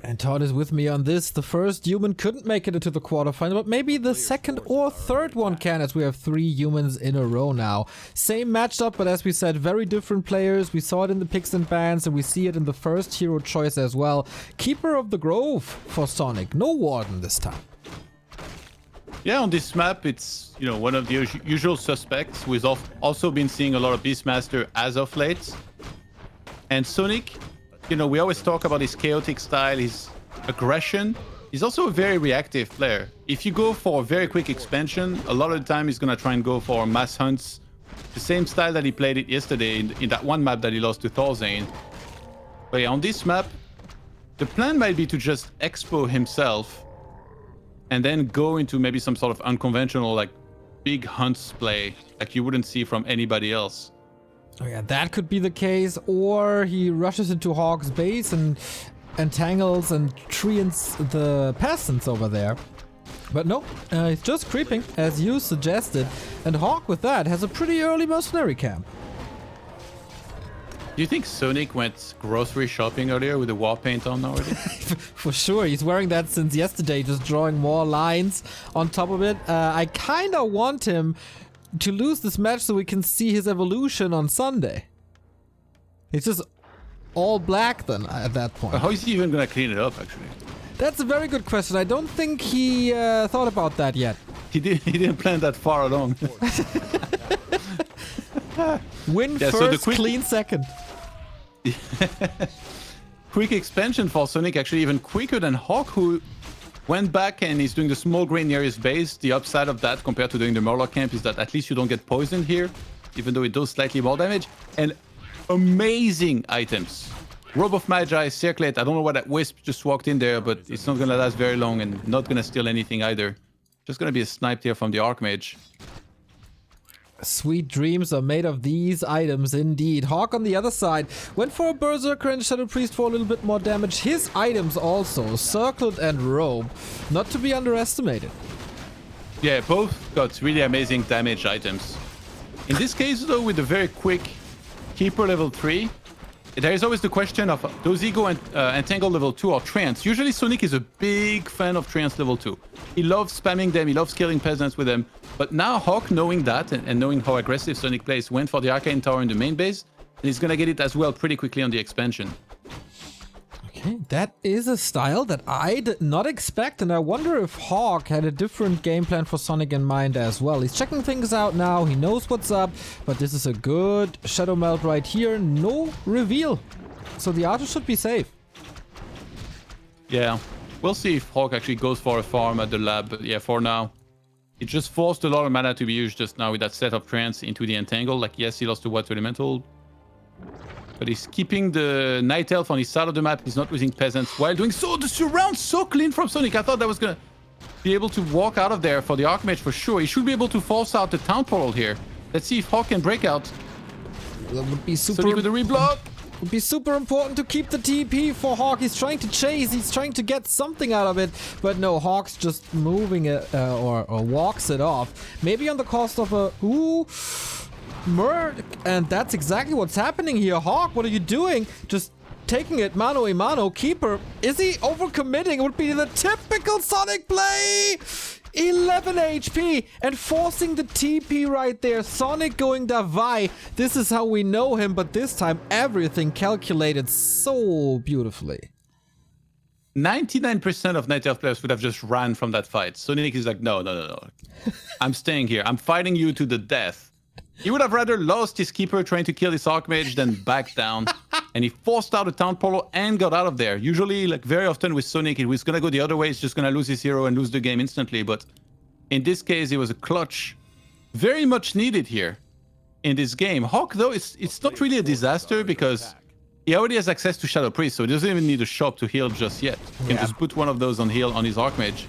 And Todd is with me on this. The first human couldn't make it into the quarterfinal, but maybe the second or third one can, as we have 3 humans in a row now. Same matchup, but as we said, very different players. We saw it in the picks and bans, and we see it in the first hero choice as well. Keeper of the Grove for Sonik. No Warden this time. Yeah, on this map, it's, you know, one of the usual suspects. We've also been seeing a lot of Beastmaster as of late. And Sonik, you know, we always talk about his chaotic style, his aggression. He's also a very reactive player. If you go for a very quick expansion, a lot of the time he's going to try and go for mass hunts. The same style that he played it yesterday in that one map that he lost to Thorzane. But yeah, on this map, the plan might be to just expo himself and then go into maybe some sort of unconventional, like, big hunts play like you wouldn't see from anybody else. Oh yeah, that could be the case. Or he rushes into HawK's base and entangles and treants the peasants over there. But no, he's just creeping, as you suggested. And HawK, with that, has a pretty early mercenary camp. Do you think Sonik went grocery shopping earlier with the war paint on already? For sure, he's wearing that since yesterday, just drawing more lines on top of it. I kind of want him to lose this match so we can see his evolution on Sunday. It's just all black then at that point. How is he even going to clean it up, actually? That's a very good question. I don't think he thought about that yet. He didn't plan that far along. Win first, so clean second. Quick expansion for Sonik, actually even quicker than HawK, who went back and is doing the small green near his base. The upside of that compared to doing the Murloc camp is that at least you don't get poisoned here, even though it does slightly more damage. And amazing items. Robe of Magi, Circlet. I don't know why that Wisp just walked in there, but it's not going to last very long and not going to steal anything either. Just going to be a sniped here from the Archmage. Sweet dreams are made of these items indeed. HawK on the other side went for a Berserker and Shadow Priest for a little bit more damage. His items also, Circlet and Robe, not to be underestimated. Yeah, both got really amazing damage items. In this case though, with a very quick Keeper level 3, there is always the question of does he go and Entangle level 2 or Trance? Usually Sonik is a big fan of Trance level 2. He loves spamming them, he loves killing peasants with them. But now HawK, knowing that and knowing how aggressive Sonik plays, went for the Arcane Tower in the main base. And he's going to get it as well pretty quickly on the expansion. Okay, that is a style that I did not expect. And I wonder if HawK had a different game plan for Sonik in mind as well. He's checking things out now. He knows what's up. But this is a good Shadow Melt right here. No reveal. So the Archer should be safe. Yeah, we'll see if HawK actually goes for a farm at the lab. But yeah, for now, it just forced a lot of mana to be used just now with that set of Trance into the Entangle. Like, yes, he lost to Water Elemental, but he's keeping the Night Elf on his side of the map. He's not losing Peasants while doing so. The surround so clean from Sonik. I thought that was going to be able to walk out of there for the Archmage for sure. He should be able to force out the Town Portal here. Let's see if HawK can break out. That would be super. Sonik with the reblock. Would be super important to keep the TP for HawK. He's trying to chase. He's trying to get something out of it. But no, HawK's just moving it or walks it off. Maybe on the cost of a... Ooh, Murk. And that's exactly what's happening here. HawK, what are you doing? Just taking it mano a mano. Keeper, is he overcommitting? It would be the typical Sonik play. 11 HP and forcing the TP right there. Sonik going Davai. This is how we know him, but this time everything calculated so beautifully. 99% of Night Elf players would have just ran from that fight. Sonik is like, no. I'm staying here. I'm fighting you to the death. He would have rather lost his Keeper trying to kill his Archmage than back down. And he forced out a Town Portal and got out of there. Usually, like very often with Sonik, it was going to go the other way. He's just going to lose his hero and lose the game instantly. But in this case, it was a clutch. Very much needed here in this game. HawK, though, it's not really a disaster because he already has access to Shadow Priest. So he doesn't even need a shop to heal just yet. He can just put one of those on heal on his Archmage.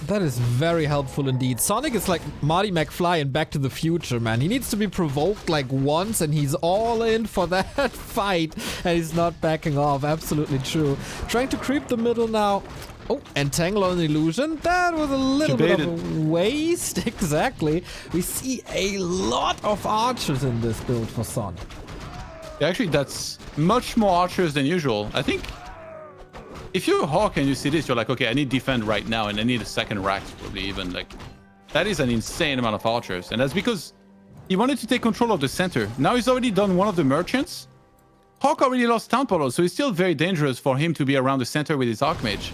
That is very helpful indeed. Sonik is like Marty McFly in Back to the Future, man. He needs to be provoked like once and he's all in for that fight. And he's not backing off. Absolutely true. Trying to creep the middle now. Oh, Entangle on Illusion. That was a little bit of a waste. Exactly. We see a lot of archers in this build for Sonik. Actually, that's much more archers than usual. I think if you're a HawK and you see this, you're like, okay, I need defend right now, and I need a second rack, probably even. Like, that is an insane amount of archers, and that's because he wanted to take control of the center. Now he's already done one of the merchants. HawK already lost town portal, so it's still very dangerous for him to be around the center with his Archmage.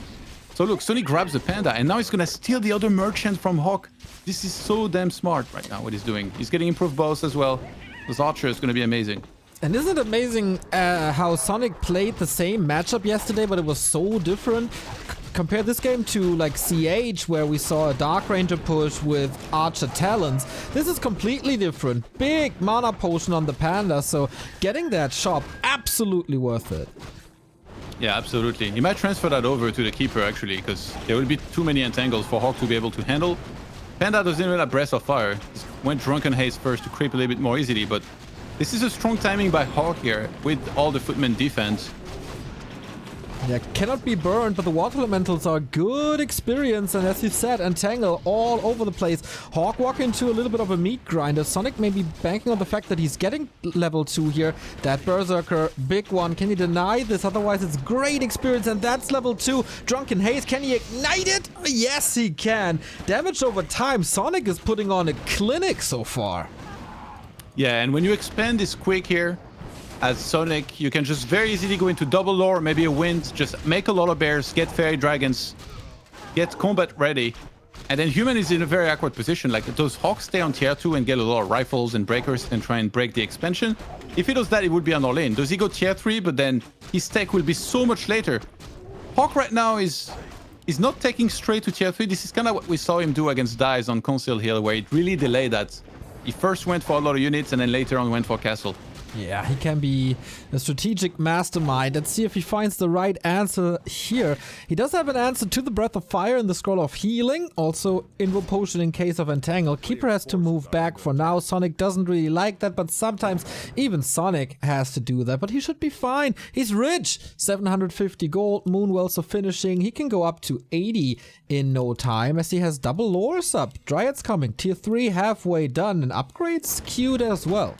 So look, Sonik grabs the panda, and now he's gonna steal the other merchant from HawK. This is so damn smart right now, what he's doing. He's getting improved bows as well. This archer is gonna be amazing. And isn't it amazing how Sonik played the same matchup yesterday, but it was so different? Compare this game to like CH, where we saw a Dark Ranger push with Archer Talons. This is completely different. Big mana potion on the panda, so getting that shop, absolutely worth it. Yeah, absolutely. He might transfer that over to the keeper, actually, because there will be too many entangles for HawK to be able to handle. Panda doesn't even have Breath of Fire. He went Drunken Haze first to creep a little bit more easily, but this is a strong timing by HawK here with all the footmen defense. Yeah, cannot be burned, but the water elementals are good experience, and as you said, entangle all over the place. HawK walk into a little bit of a meat grinder. Sonik may be banking on the fact that he's getting level 2 here. That Berserker, big one. Can he deny this? Otherwise, it's great experience, and that's level 2. Drunken Haze, can he ignite it? Yes, he can. Damage over time. Sonik is putting on a clinic so far. Yeah, and when you expand this quick here, as Sonik, you can just very easily go into double lore, maybe a wind, just make a lot of bears, get fairy dragons, get combat ready. And then human is in a very awkward position. Like, those HawK stay on tier 2 and get a lot of rifles and breakers and try and break the expansion. If he does that, it would be an all-in. Does he go tier 3, but then his tech will be so much later. HawK right now is not taking straight to tier 3. This is kind of what we saw him do against Dice on Council Hill, where it really delayed that. He first went for a lot of units and then later on went for castle. Yeah, he can be a strategic mastermind. Let's see if he finds the right answer here. He does have an answer to the Breath of Fire in the Scroll of Healing. Also, Invo Potion in case of Entangle. Keeper has to move back for now. Sonik doesn't really like that, but sometimes even Sonik has to do that. But he should be fine. He's rich. 750 gold. Moonwells are finishing. He can go up to 80 in no time as he has double lores up. Dryad's coming. Tier 3 halfway done. And upgrades queued as well.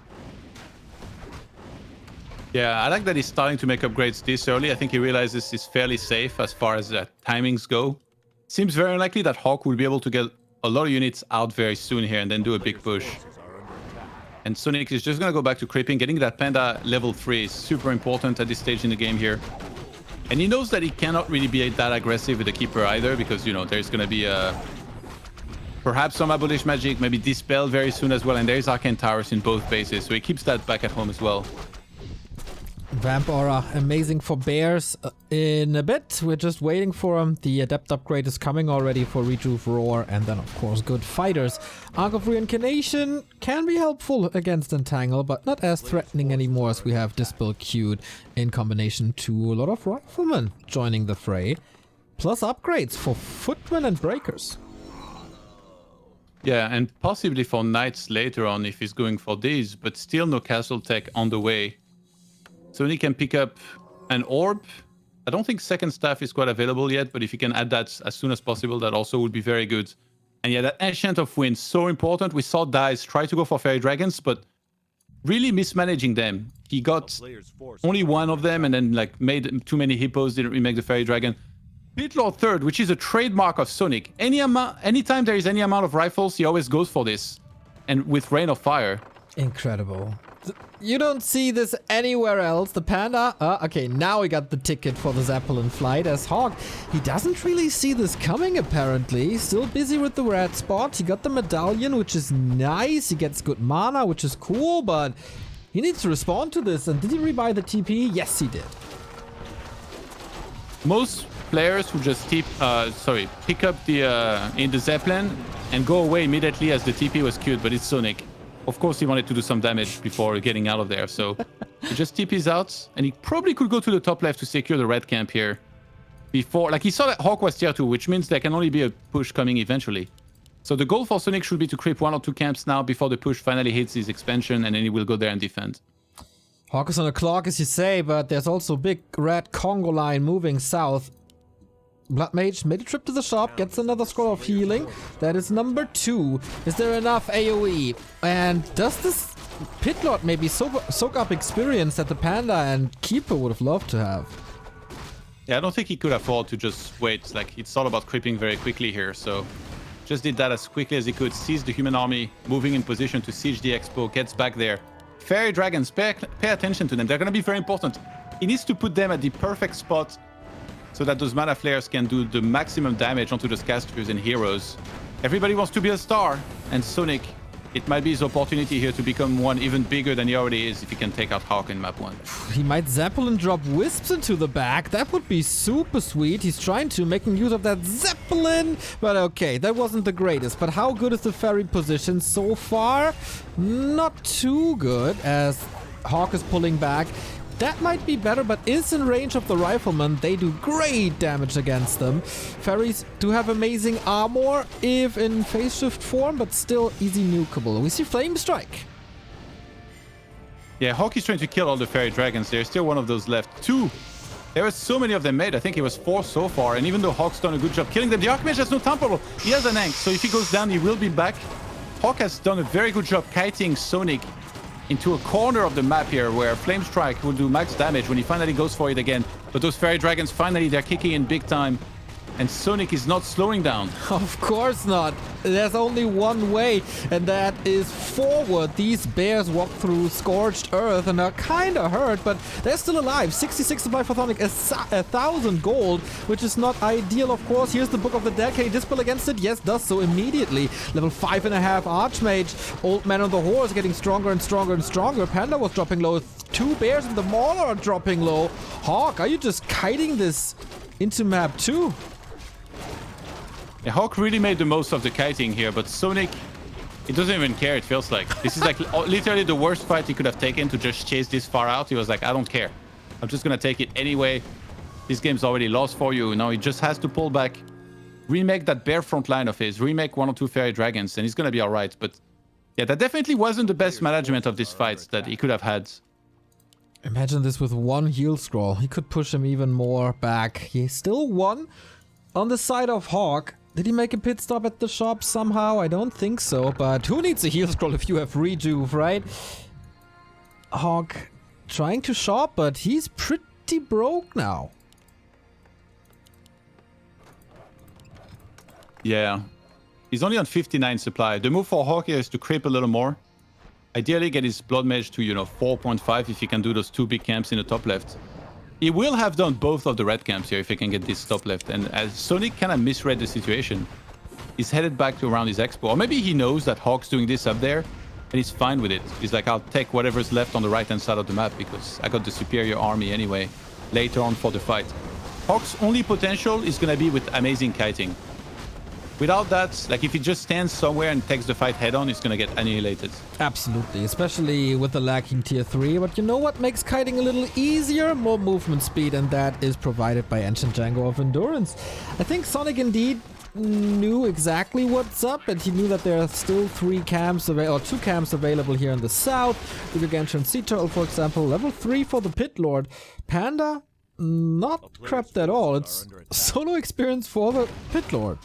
Yeah, I like that he's starting to make upgrades this early. I think he realizes he's fairly safe as far as timings go. Seems very unlikely that HawK will be able to get a lot of units out very soon here and then do a big push. And Sonik is just going to go back to creeping. Getting that panda level 3 is super important at this stage in the game here. And he knows that he cannot really be that aggressive with the keeper either, because, you know, there's going to be perhaps some abolish magic, maybe dispel very soon as well. And there's arcane towers in both bases, so he keeps that back at home as well. Vamp Aura, amazing for bears in a bit. We're just waiting for him. The Adept upgrade is coming already for Rejuve Roar, and then of course good fighters. Arc of Reincarnation can be helpful against Entangle, but not as threatening anymore as we have Dispel queued in combination to a lot of Riflemen joining the fray. Plus upgrades for Footmen and Breakers. Yeah, and possibly for Knights later on if he's going for these, but still no castle tech on the way. So he can pick up an orb. I don't think second staff is quite available yet, but if you can add that as soon as possible, that also would be very good. And yeah, that Enchant of Wind, so important. We saw Dice try to go for Fairy Dragons, but really mismanaging them. He got only one of them and then like made too many hippos, didn't remake the Fairy Dragon. Pitlord third, which is a trademark of Sonik. Anytime there is any amount of rifles, he always goes for this. And with Rain of Fire. Incredible. You don't see this anywhere else. The panda, okay, now we got the ticket for the Zeppelin flight as HawK. He doesn't really see this coming, apparently. Still busy with the red spot. He got the medallion, which is nice. He gets good mana, which is cool, but he needs to respond to this. And did he rebuy the TP? Yes, he did. Most players who just pick up the in the Zeppelin and go away immediately as the TP was queued, but it's Sonik. Of course, he wanted to do some damage before getting out of there, so he just TPs out, and he probably could go to the top left to secure the red camp here. Before, like, he saw that HawK was tier 2, which means there can only be a push coming eventually. So the goal for Sonik should be to creep 1 or 2 camps now before the push finally hits his expansion, and then he will go there and defend. HawK is on the clock, as you say, but there's also a big red Congo line moving south. Blood Mage made a trip to the shop, gets another Scroll of Healing. That is number 2. Is there enough AoE? And does this Pitlord maybe soak up experience that the Panda and Keeper would have loved to have? Yeah, I don't think he could afford to just wait. Like, it's all about creeping very quickly here. So just did that as quickly as he could. Sees the human army moving in position to siege the expo. Gets back there. Fairy dragons, pay attention to them. They're going to be very important. He needs to put them at the perfect spot so that those mana flares can do the maximum damage onto those casters and heroes. Everybody wants to be a star. And Sonik, it might be his opportunity here to become one even bigger than he already is if he can take out HawK in map 1. He might Zeppelin drop Wisps into the back. That would be super sweet. He's trying to, making use of that Zeppelin. But okay, that wasn't the greatest. But how good is the Fairy position so far? Not too good, as HawK is pulling back. That might be better, but is in range of the Rifleman. They do great damage against them. Fairies do have amazing armor, if in phase shift form, but still easy nukeable. We see Flame Strike. Yeah, HawK is trying to kill all the Fairy Dragons. There's still one of those left. 2. There were so many of them made. I think it was 4 so far. And even though HawK's done a good job killing them, the Archmage has no temporal. He has an Ankh, so if he goes down, he will be back. HawK has done a very good job kiting Sonik into a corner of the map here where Flame Strike will do max damage when he finally goes for it again. But those Fairy Dragons, finally, they're kicking in big time. And Sonik is not slowing down. Of course not. There's only one way, and that is forward. These bears walk through scorched earth and are kind of hurt, but they're still alive. 66 to buy for Sonik, 1,000 gold, which is not ideal, of course. Here's the Book of the Dead. Can he dispel against it? Yes, does so immediately. Level 5.5 Archmage. Old Man on the Horse getting stronger and stronger and stronger. Panda was dropping low. 2 bears in the Mauler are dropping low. HawK, are you just kiting this into map 2? Yeah, HawK really made the most of the kiting here, but Sonik, he doesn't even care, it feels like. This is like literally the worst fight he could have taken, to just chase this far out. He was like, I don't care. I'm just going to take it anyway. This game's already lost for you. Now he just has to pull back, remake that bear front line of his, remake 1 or 2 Fairy Dragons, and he's going to be all right. But yeah, that definitely wasn't the best management of this fight that he could have had. Imagine this with 1 heal scroll. He could push him even more back. He still won on the side of HawK. Did he make a pit stop at the shop somehow? I don't think so, but who needs a heal scroll if you have rejuve, right? HawK trying to shop, but he's pretty broke now. Yeah, he's only on 59 supply. The move for HawK here is to creep a little more. Ideally get his Blood Mage to, 4.5 if he can do those 2 big camps in the top left. He will have done both of the red camps here if he can get this top left. And as Sonik kind of misread the situation, he's headed back to around his expo. Or maybe he knows that HawK's doing this up there and he's fine with it. He's like, I'll take whatever's left on the right-hand side of the map because I got the superior army anyway later on for the fight. HawK's only potential is going to be with amazing kiting. Without that, like if he just stands somewhere and takes the fight head-on, he's going to get annihilated. Absolutely, especially with the lacking tier 3. But you know what makes kiting a little easier? More movement speed, and that is provided by Ancient Django of Endurance. I think Sonik indeed knew exactly what's up, and he knew that there are still 2 camps available here in the south. The Gargantuan Sea Turtle, for example, level 3 for the Pit Lord. Panda, not crapped at all. It's solo experience for the Pit Lord.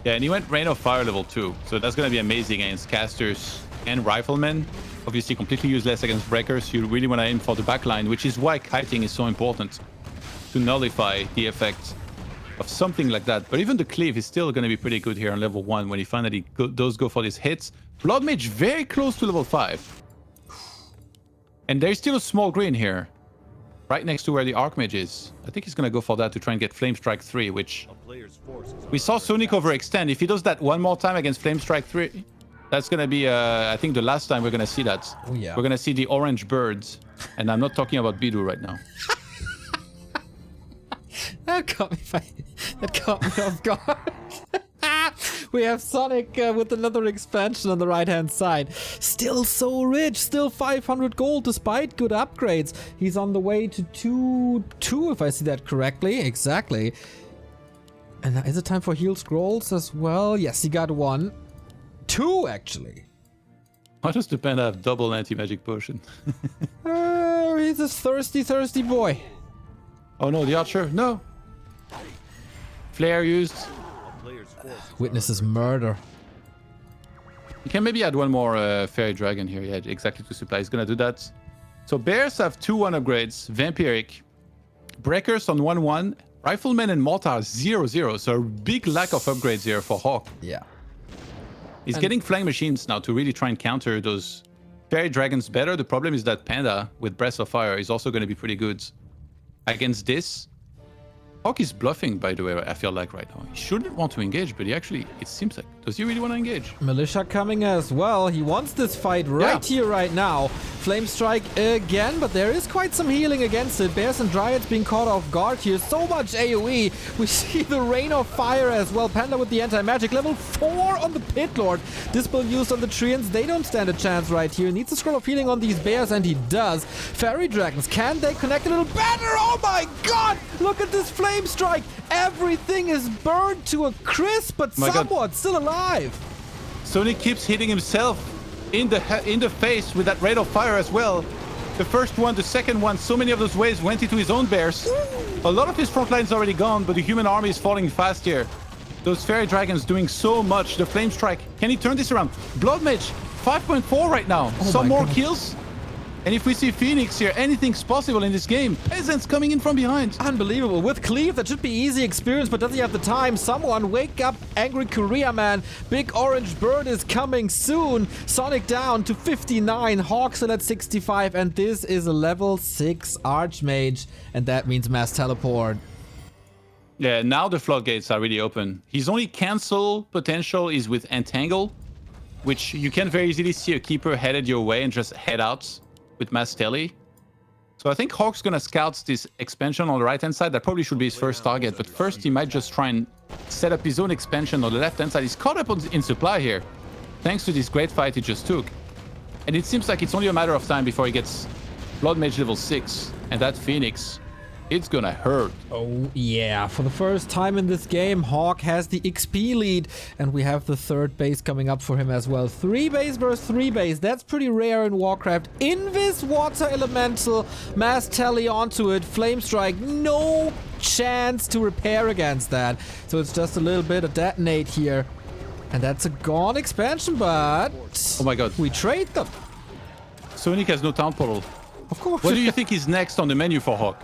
Yeah, and he went Rain of Fire level 2, so that's going to be amazing against casters and riflemen. Obviously completely useless against breakers. You really want to aim for the backline, which is why kiting is so important, to nullify the effect of something like that. But even the cleave is still going to be pretty good here on level 1 when he finally does go for these hits. Blood Mage very close to level 5. And there's still a small green here, right next to where the Archmage is. I think he's going to go for that to try and get Flame Strike 3, which we saw Sonik overextend. If he does that one more time against Flame Strike 3, that's going to be, I think, the last time we're going to see that. Oh, yeah. We're going to see the orange birds. And I'm not talking about Bidu right now. That caught me off guard. We have Sonik with another expansion on the right-hand side. Still so rich, still 500 gold despite good upgrades. He's on the way to 2 if I see that correctly. Exactly. And is it time for heal scrolls as well? Yes, he got 1. 2, actually. Why does the Panda have double anti-magic potion? He's a thirsty boy. Oh no, the Archer, no. Flare used. Witnesses murder. You can maybe add 1 more Fairy Dragon here. Yeah, exactly, to supply. He's gonna do that. So bears have 2 1 upgrades. Vampiric. Breakers on 1-1. Rifleman and Mortar 0-0. So a big lack of upgrades here for HawK. Yeah. He's getting flying machines now to really try and counter those fairy dragons better. The problem is that Panda with Breath of Fire is also going to be pretty good against this. HawK is bluffing, by the way, I feel like right now. He shouldn't want to engage, but he actually, it seems like, does he really want to engage? Militia coming as well. He wants this fight right here, right now. Flame Strike again, but there is quite some healing against it. Bears and Dryads being caught off guard here. So much AoE. We see the Rain of Fire as well. Panda with the anti-magic. Level 4 on the Pit Lord. Dispel used on the Treants. They don't stand a chance right here. Needs a Scroll of Healing on these Bears, and he does. Fairy Dragons, can they connect a little better? Oh my god! Look at this Flame Strike. Everything is burned to a crisp, but somewhat still alive. Sonik keeps hitting himself in the face with that Rain of Fire as well. The first one, the second one, so many of those waves went into his own bears. A lot of his front line is already gone, but the human army is falling fast here. Those fairy dragons doing so much. The Flame Strike. Can he turn this around? Blood Mage, 5.4 right now. Some more kills. And if we see Phoenix here, anything's possible in this game. Peasants coming in from behind. Unbelievable. With Cleave, that should be easy experience, but does he have the time? Someone wake up Angry Korea Man. Big Orange Bird is coming soon. Sonik down to 59. HawK still at 65. And this is a level 6 Archmage. And that means Mass Teleport. Yeah, now the floodgates are really open. His only cancel potential is with Entangle, which you can very easily see a keeper headed your way and just head out with Mass Tele. So I think HawK's gonna scout this expansion on the right-hand side. That probably should be his first target, but first he might just try and set up his own expansion on the left-hand side. He's caught up in supply here, thanks to this great fight he just took. And it seems like it's only a matter of time before he gets Blood Mage level 6. And that Phoenix, it's gonna hurt. Oh yeah, for the first time in this game, HawK has the XP lead, and we have the third base coming up for him as well. 3 base versus 3 base, that's pretty rare in WarCraft. Invis Water Elemental, Mass Tele onto it, Flame Strike, no chance to repair against that. So it's just a little bit of detonate here. And that's a gone expansion, but... Oh my god. We trade them. Sonik has no town portal. Of course. What do you think is next on the menu for HawK?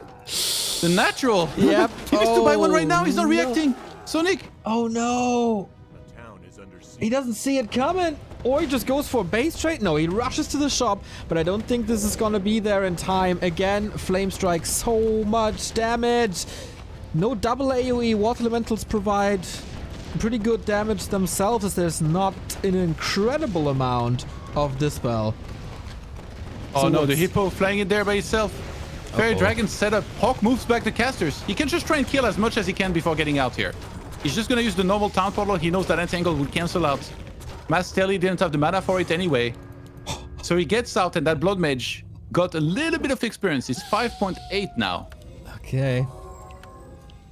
The natural. Yep. He needs to buy one right now. He's not reacting. Sonik. Oh no. The town is under siege. He doesn't see it coming. Or he just goes for a base trade. No, he rushes to the shop. But I don't think this is going to be there in time. Again, Flame Strike, so much damage. No double AoE. Water Elementals provide pretty good damage themselves, as there's not an incredible amount of Dispel. Oh So no, the what's- hippo flying it there by itself. Fairy Dragon set up. HawK moves back the casters. He can just try and kill as much as he can before getting out here. He's just going to use the normal town portal. He knows that Entangle would cancel out. Mass Tele didn't have the mana for it anyway. So he gets out, and that Blood Mage got a little bit of experience. It's 5.8 now. Okay.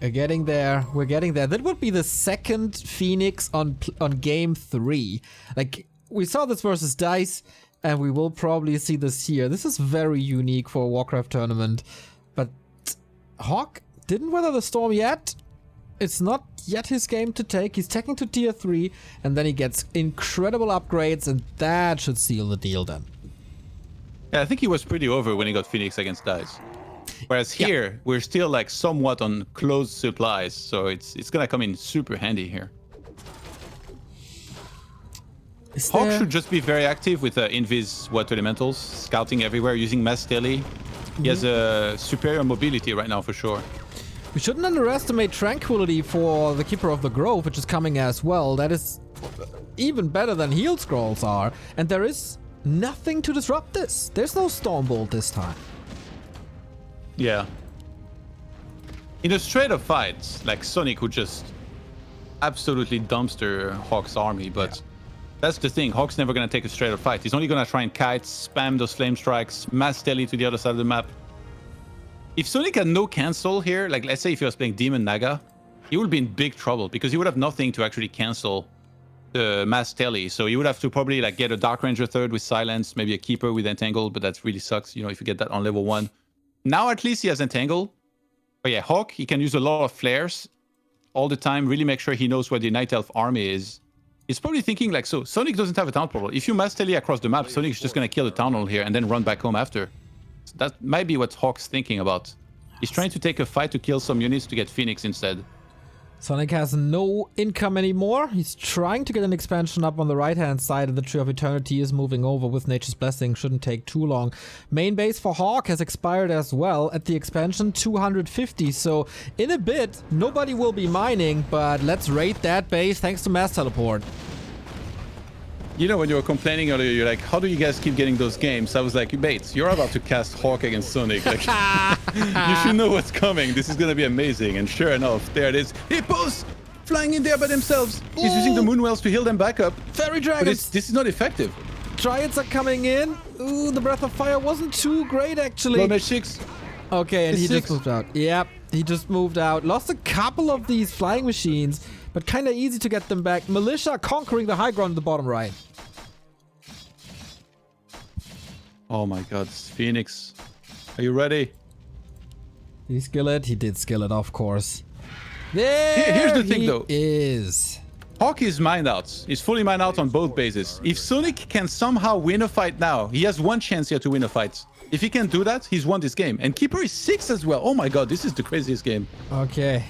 We're getting there. We're getting there. That would be the second Phoenix on game 3. Like, we saw this versus DICE, and we will probably see this here. This is very unique for a WarCraft tournament. But HawK didn't weather the storm yet. It's not yet his game to take. He's taking to tier 3, and then he gets incredible upgrades, and that should seal the deal then. Yeah, I think he was pretty over when he got Phoenix against DICE. Whereas here, we're still like somewhat on closed supplies, so it's gonna come in super handy here. HawK should just be very active with Invis Water Elementals, scouting everywhere, using Mass Tele. He has a superior mobility right now for sure. We shouldn't underestimate Tranquility for the Keeper of the Grove, which is coming as well. That is even better than Heal Scrolls are. And there is nothing to disrupt this. There's no Stormbolt this time. Yeah. In a straight up fight, like Sonik would just absolutely dumpster HawK's army, but that's the thing. HawK's never going to take a straight up fight. He's only going to try and kite, spam those flame strikes, Mass Tele to the other side of the map. If Sonik had no cancel here, like let's say if he was playing Demon Naga, he would be in big trouble because he would have nothing to actually cancel the Mass Tele. So he would have to probably like get a Dark Ranger third with Silence, maybe a Keeper with Entangle, but that really sucks, you know, if you get that on level 1. Now at least he has Entangle. But yeah, HawK, he can use a lot of flares all the time, really make sure he knows where the Night Elf army is. He's probably thinking like, so Sonik doesn't have a town portal. If you Mass Tele across the map, Sonik's just going to kill the town hall here and then run back home after. So that might be what HawK's thinking about. He's trying to take a fight to kill some units to get Phoenix instead. Sonik has no income anymore. He's trying to get an expansion up on the right-hand side, and the Tree of Eternity is moving over with Nature's Blessing. Shouldn't take too long. Main base for HawK has expired as well at the expansion 250. So in a bit, nobody will be mining, but let's raid that base thanks to Mass Teleport. You know, when you were complaining earlier, you're like, how do you guys keep getting those games? I was like, Bates, you're about to cast HawK against Sonik. Like, you should know what's coming. This is going to be amazing. And sure enough, there it is. Hippos flying in there by themselves. Ooh. He's using the Moonwells to heal them back up. Fairy Dragons. This is not effective. Dryads are coming in. Ooh, the Breath of Fire wasn't too great, actually. Well, match 6. Okay, and he just moved out. Yep, he just moved out. Lost a couple of these flying machines, but kind of easy to get them back. Militia conquering the high ground in the bottom right. Oh my god, Phoenix. Are you ready? Did he skill it? He did skill it, of course. There Here's the thing, though. Is. HawK is mined out. He's fully mined out on both bases. If Sonik can somehow win a fight now, he has one chance here to win a fight. If he can do that, he's won this game. And Keeper is 6 as well. Oh my god, this is the craziest game. Okay.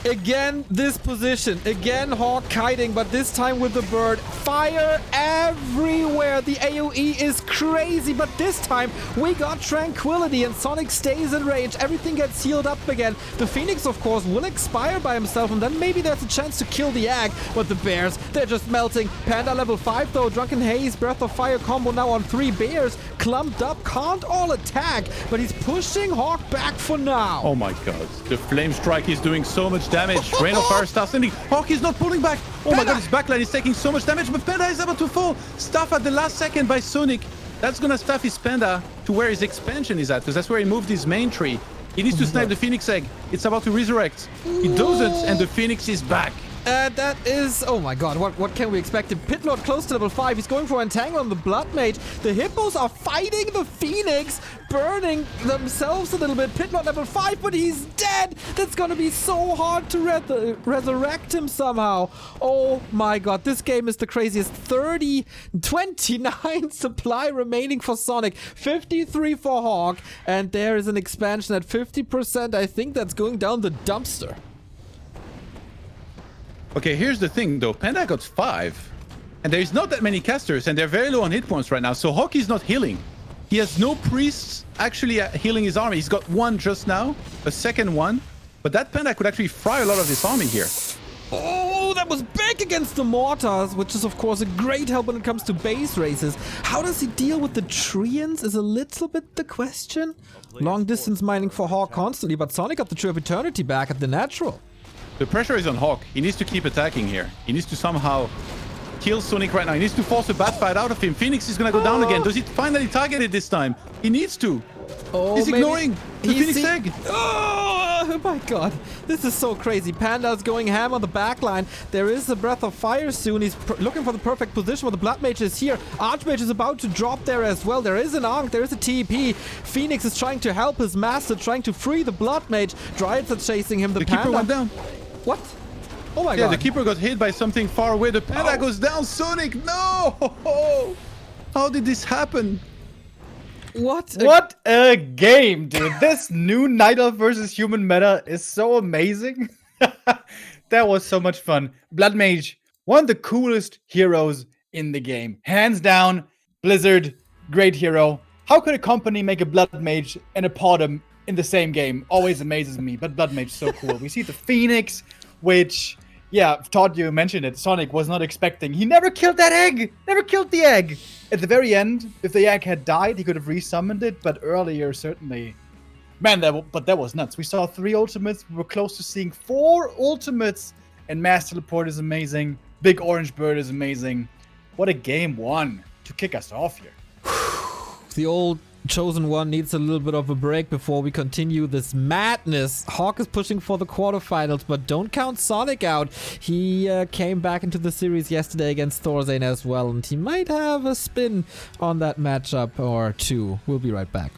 Again, this position. Again, HawK kiting, but this time with the bird. Fire everywhere. The AoE is crazy, but this time we got Tranquility and Sonik stays in range. Everything gets healed up again. The Phoenix, of course, will expire by himself, and then maybe there's a chance to kill the Egg. But the bears, they're just melting. Panda level 5 though. Drunken Haze, Breath of Fire combo now on 3 bears. Clumped up, can't all attack, but he's pushing HawK back for now. Oh my god. The Flame Strike is doing so much damage. Rain of Fire starts sending. HawK is not pulling back. Oh my god, his backline is taking so much damage, but Panda is about to fall. Staff at the last second by Sonik. That's gonna staff his Panda to where his expansion is at, because that's where he moved his main tree. He needs to snipe the Phoenix Egg. It's about to resurrect. He doesn't, and the Phoenix is back. That is... Oh my god, what can we expect? Pit Lord close to level 5. He's going for Entangle on the Blood Mage. The Hippos are fighting the Phoenix, burning themselves a little bit. Pit Lord level 5, but he's dead. That's gonna be so hard to resurrect him somehow. Oh my god, this game is the craziest. 29 supply remaining for Sonik, 53 for HawK, and there is an expansion at 50%. I think that's going down the dumpster. Okay, here's the thing though. Panda got 5. And there's not that many casters, and they're very low on hit points right now. So HawK is not healing. He has no priests actually healing his army. He's got one just now, a second one. But that Panda could actually fry a lot of his army here. Oh, that was big against the mortars, which is of course a great help when it comes to base races. How does he deal with the Treants is a little bit the question. Long distance mining for HawK constantly, but Sonik got the Tree of Eternity back at the natural. The pressure is on HawK. He needs to keep attacking here. He needs to somehow kill Sonik right now. He needs to force a bad fight out of him. Phoenix is going to go down again. Does he finally target it this time? He needs to. Oh, he's ignoring the Phoenix Egg. Oh my god. This is so crazy. Panda's going ham on the backline. There is a Breath of Fire soon. He's looking for the perfect position where the Blood Mage is here. Archmage is about to drop there as well. There is an Ankh. There is a TP. Phoenix is trying to help his master, trying to free the Blood Mage. Dryads are chasing him. The Keeper went down. What? Oh my god. Yeah, the Keeper got hit by something far away. The Panda goes down. Sonik, no! How did this happen? What a game, dude. This new Night Elf versus Human meta is so amazing. That was so much fun. Blood Mage, one of the coolest heroes in the game. Hands down, Blizzard, great hero. How could a company make a Blood Mage and a Podem in the same game? Always amazes me, but Blood Mage so cool. We see the Phoenix, which, yeah, Todd, you mentioned it. Sonik was not expecting. He never killed that egg. Never killed the egg. At the very end, if the egg had died, he could have resummoned it, but earlier, certainly. Man, that was nuts. We saw 3 ultimates. We were close to seeing 4 ultimates, and Mass Teleport is amazing. Big Orange Bird is amazing. What a game 1 to kick us off here. The old Chosen One needs a little bit of a break before we continue this madness. HawK is pushing for the quarterfinals, but don't count Sonik out. He came back into the series yesterday against Thorzane as well, and he might have a spin on that matchup or two. We'll be right back.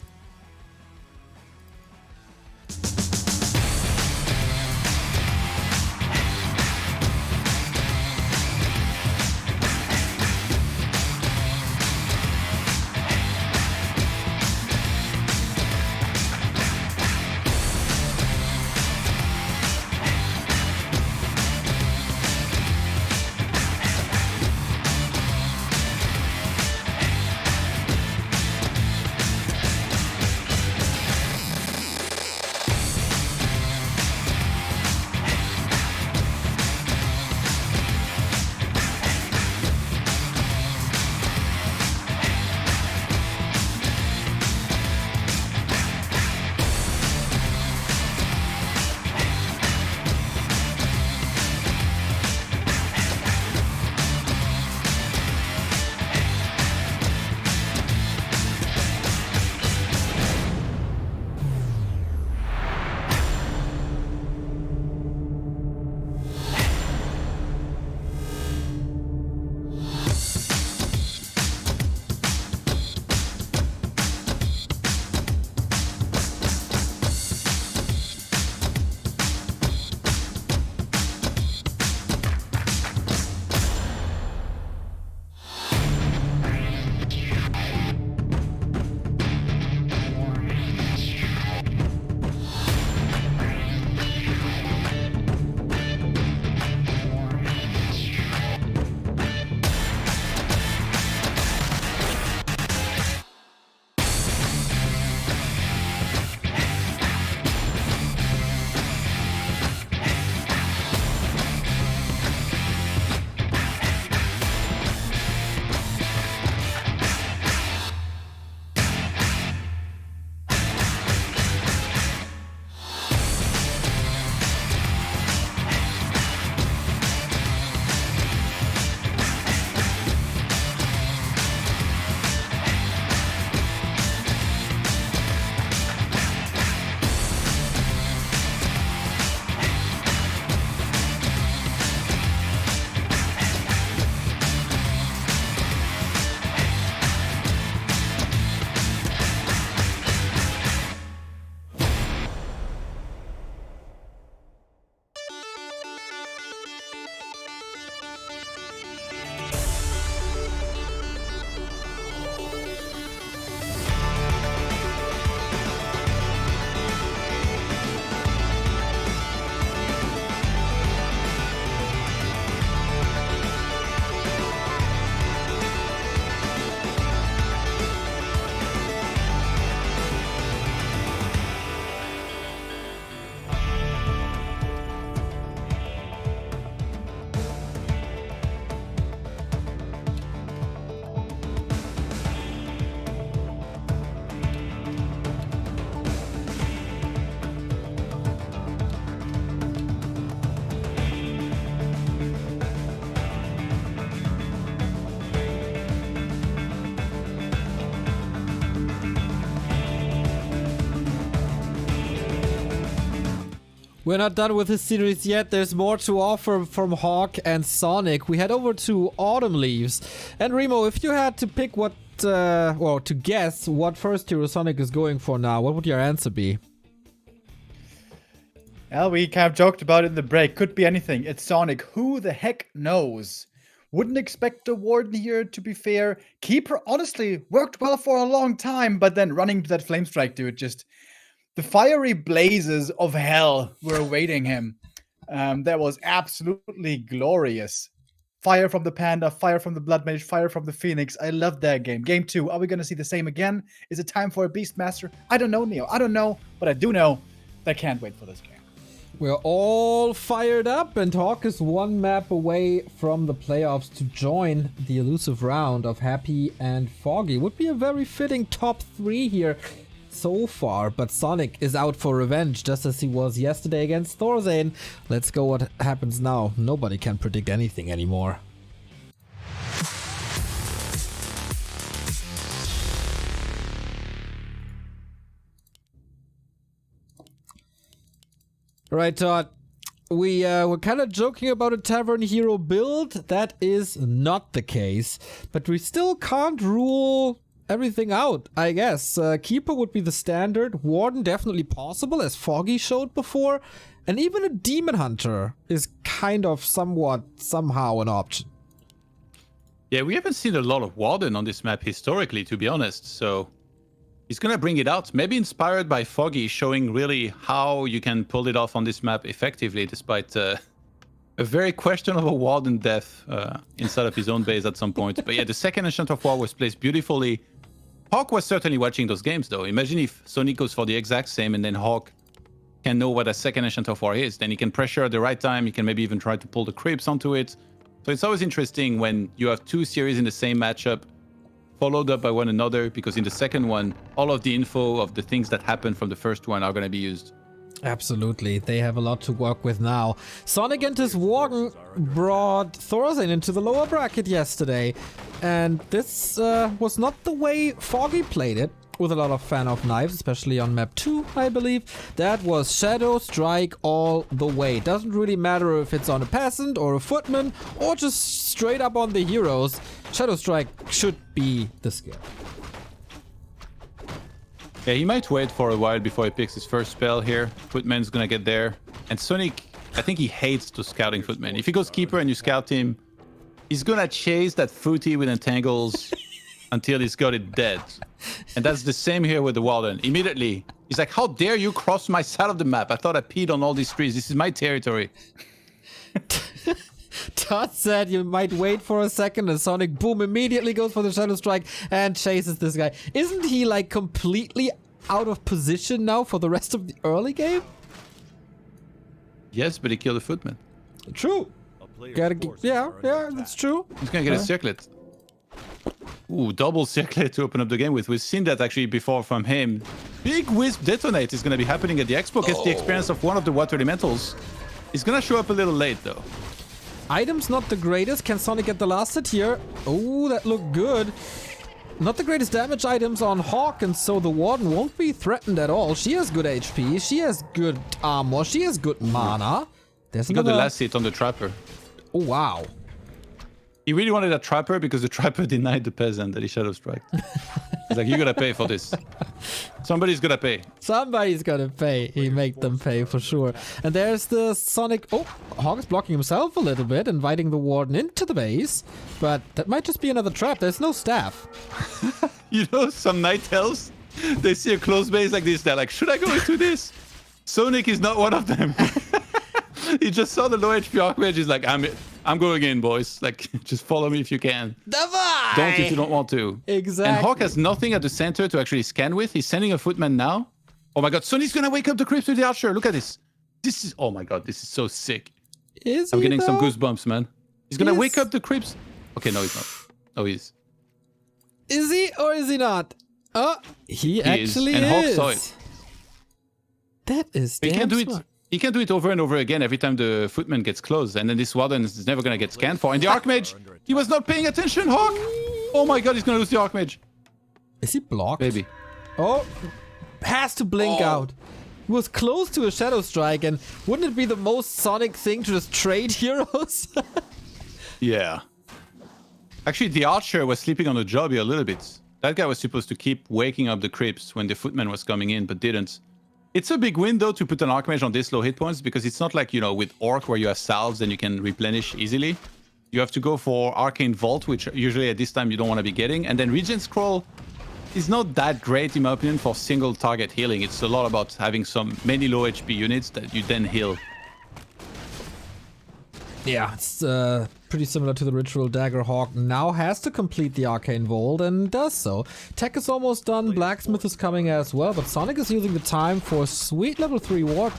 We're not done with this series yet. There's more to offer from HawK and Sonik. We head over to Autumn Leaves. And Remo, if you had to pick what, well, to guess what first hero Sonik is going for now, what would your answer be? Well, we kind of joked about it in the break. Could be anything. It's Sonik. Who the heck knows? Wouldn't expect the Warden here, to be fair. Keeper, honestly, worked well for a long time, but then running to that Flame Strike, dude, just... The fiery blazes of hell were awaiting him. That was absolutely glorious. Fire from the Panda, fire from the Blood Mage, fire from the Phoenix. I love that game. Game 2, are we going to see the same again? Is it time for a Beastmaster? I don't know, Neo. I don't know, but I do know that I can't wait for this game. We're all fired up, and HawK is one map away from the playoffs to join the elusive round of Happy and Foggy. Would be a very fitting top 3 here so far, but Sonik is out for revenge just as he was yesterday against Thorzane. Let's go what happens now. Nobody can predict anything anymore. Right, Todd. We were kind of joking about a Tavern Hero build. That is not the case, but we still can't rule everything out, I guess. Keeper would be the standard. Warden definitely possible, as Foggy showed before. And even a Demon Hunter is kind of somehow an option. Yeah, we haven't seen a lot of Warden on this map historically, to be honest. So he's going to bring it out. Maybe inspired by Foggy, showing really how you can pull it off on this map effectively, despite a very questionable Warden death inside of his own base at some point. But yeah, the second Enchant of War was placed beautifully. HawK was certainly watching those games, though. Imagine if Sonik goes for the exact same, and then HawK can know what a second Enchant of War is. Then he can pressure at the right time. He can maybe even try to pull the creeps onto it. So it's always interesting when you have 2 series in the same matchup, followed up by one another, because in the second one, all of the info of the things that happened from the first one are going to be used. Absolutely, they have a lot to work with now. Sonik and his Warden brought Thorzane into the lower bracket yesterday, and this was not the way Foggy played it, with a lot of fan-off knives, especially on map 2, I believe. That was Shadow Strike all the way. Doesn't really matter if it's on a peasant or a footman, or just straight up on the heroes. Shadow Strike should be the skill. Yeah, he might wait for a while before he picks his first spell here. Footman's gonna get there. And Sonik, I think he hates to scouting Footman. If he goes Keeper and you scout him, he's gonna chase that Footy with Entangles until he's got it dead. And that's the same here with the Warden. Immediately, he's like, how dare you cross my side of the map? I thought I peed on all these trees. This is my territory. Todd said you might wait for a second, and Sonik, boom, immediately goes for the Shadow Strike and chases this guy. Isn't he like completely out of position now for the rest of the early game? Yes, but he killed a Footman. True. Yeah, that's true. He's gonna get a Circlet. Ooh, double Circlet to open up the game with. We've seen that actually before from him. Big Wisp Detonate is gonna be happening at the Expo. Gets the experience of one of the Water Elementals. He's gonna show up a little late though. Items not the greatest. Can Sonik get the last hit here? Oh, that looked good. Not the greatest damage items on HawK, and so the Warden won't be threatened at all. She has good HP. She has good armor. She has good mana. There's he got the last hit on the Trapper. Oh, wow. He really wanted a Trapper because the Trapper denied the Peasant that he Shadow Struck. He's like, you gotta pay for this. Somebody's gonna pay. Somebody's gonna pay. He make them pay for sure. And there's the Sonik. Oh, HawK is blocking himself a little bit, inviting the Warden into the base. But that might just be another trap. There's no staff. You know, some Night Elves, they see a closed base like this. They're like, should I go into this? Sonik is not one of them. He just saw the low HP Archmage. He's like, I'm going in, boys. Like, just follow me if you can. Davai! Don't if you don't want to. Exactly. And HawK has nothing at the center to actually scan with. He's sending a Footman now. Oh my god, Sonic's gonna wake up the creeps with the Archer. Look at this. This is, oh my god, this is so sick. I'm getting some goosebumps, man. He's gonna wake up the creeps. Okay, no, he's not. Oh, he is. Is he or is he not? Oh, he actually is. And HawK is. saw it. That is He damn can't do smart. it. He can do it over and over again every time the Footman gets close, and then this Warden is never gonna get scanned for. And the Archmage, he was not paying attention, HawK! Oh my god, he's gonna lose the Archmage. Is he blocked? Maybe. Oh, has to blink out. He was close to a Shadow Strike, and wouldn't it be the most Sonic thing to just trade heroes? Yeah. Actually, the archer was sleeping on the job here a little bit. That guy was supposed to keep waking up the crypts when the footman was coming in, but didn't. It's a big win, though, to put an Archmage on this low hit points, because it's not like, you know, with Orc where you have salves and you can replenish easily. You have to go for Arcane Vault, which usually at this time you don't want to be getting. And then Regen Scroll is not that great, in my opinion, for single target healing. It's a lot about having many low HP units that you then heal. Yeah, it's pretty similar to the Ritual Dagger. HawK now has to complete the Arcane Vault and does so. Tech is almost done, Blacksmith is coming as well, but Sonic is using the time for a sweet level 3 ward.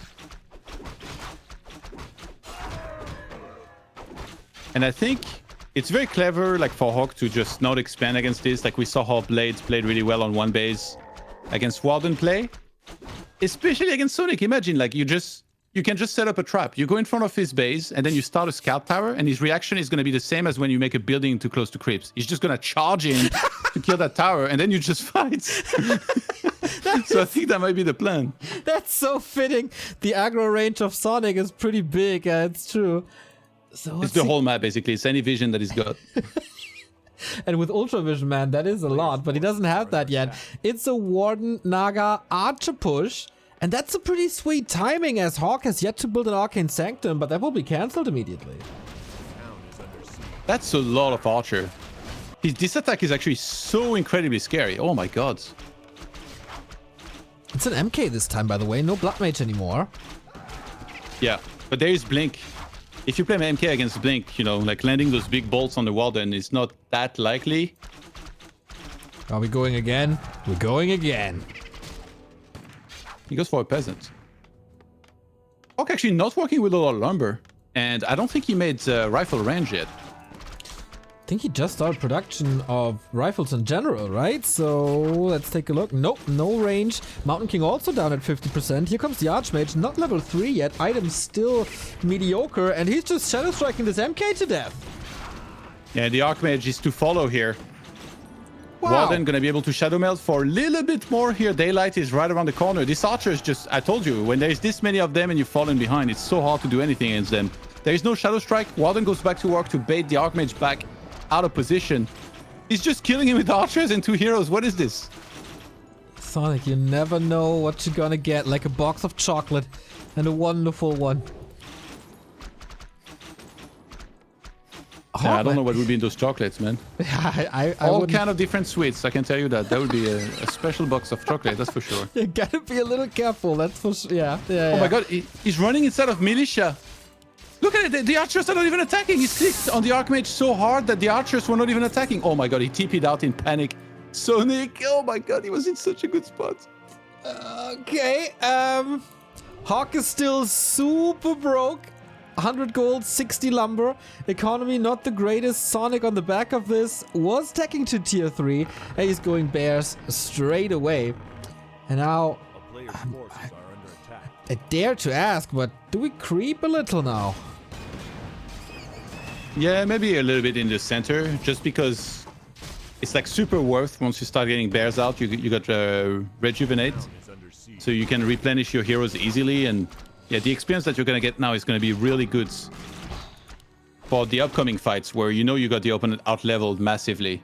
And I think it's very clever, like, for HawK to just not expand against this. Like, we saw how Blades played really well on one base against Warden play. Especially against Sonic. Imagine, like, you can just set up a trap. You go in front of his base, and then you start a scout tower, and his reaction is going to be the same as when you make a building too close to crypts. He's just going to charge in to kill that tower, and then you just fight. So I think that might be the plan. That's so fitting. The aggro range of Sonic is pretty big, it's true. So it's the whole map, basically. It's any vision that he's got. And with Ultra Vision, man, that is a lot, but he doesn't have that yet. It's a Warden Naga Archer push. And that's a pretty sweet timing, as HawK has yet to build an Arcane Sanctum, but that will be cancelled immediately. That's a lot of Archer. This attack is actually so incredibly scary. Oh my god. It's an MK this time, by the way. No Blood Mage anymore. Yeah, but there is Blink. If you play MK against Blink, you know, like landing those big bolts on the Warden is not that likely. Are we going again? We're going again. He goes for a peasant. HawK actually not working with a lot of lumber. And I don't think he made rifle range yet. I think he just started production of rifles in general, right? So let's take a look. Nope, no range. Mountain King also down at 50%. Here comes the Archmage, not level 3 yet. Items still mediocre. And he's just Shadow Striking this MK to death. Yeah, the Archmage is to follow here. Wow. Warden gonna be able to Shadow Melt for a little bit more here. Daylight is right around the corner. This Archer is just, I told you, when there's this many of them and you've fallen behind, it's so hard to do anything against them. There is no Shadow Strike. Warden goes back to work to bait the Archmage back out of position. He's just killing him with archers and 2 heroes. What is this? Sonic, you never know what you're gonna get. Like a box of chocolate, and a wonderful one. Yeah, I don't know what would be in those chocolates, man. I All wouldn't... kind of different sweets, I can tell you that. That would be a special box of chocolate, that's for sure. You gotta be a little careful, that's for sure. Yeah. Oh my god, he's running inside of militia. Look at it, the archers are not even attacking. He's clicked on the Archmage so hard that the archers were not even attacking. Oh my god, he TP'd out in panic. Sonic, oh my god, he was in such a good spot. Okay, HawK is still super broke. 100 gold, 60 lumber. Economy not the greatest. Sonic on the back of this was teching to tier 3. And he's going bears straight away. And now, I dare to ask, but do we creep a little now? Yeah, maybe a little bit in the center, just because it's like super worth once you start getting bears out. You got rejuvenate, so you can replenish your heroes easily. And yeah, the experience that you're gonna get now is gonna be really good for the upcoming fights where you know you got the opponent out leveled massively.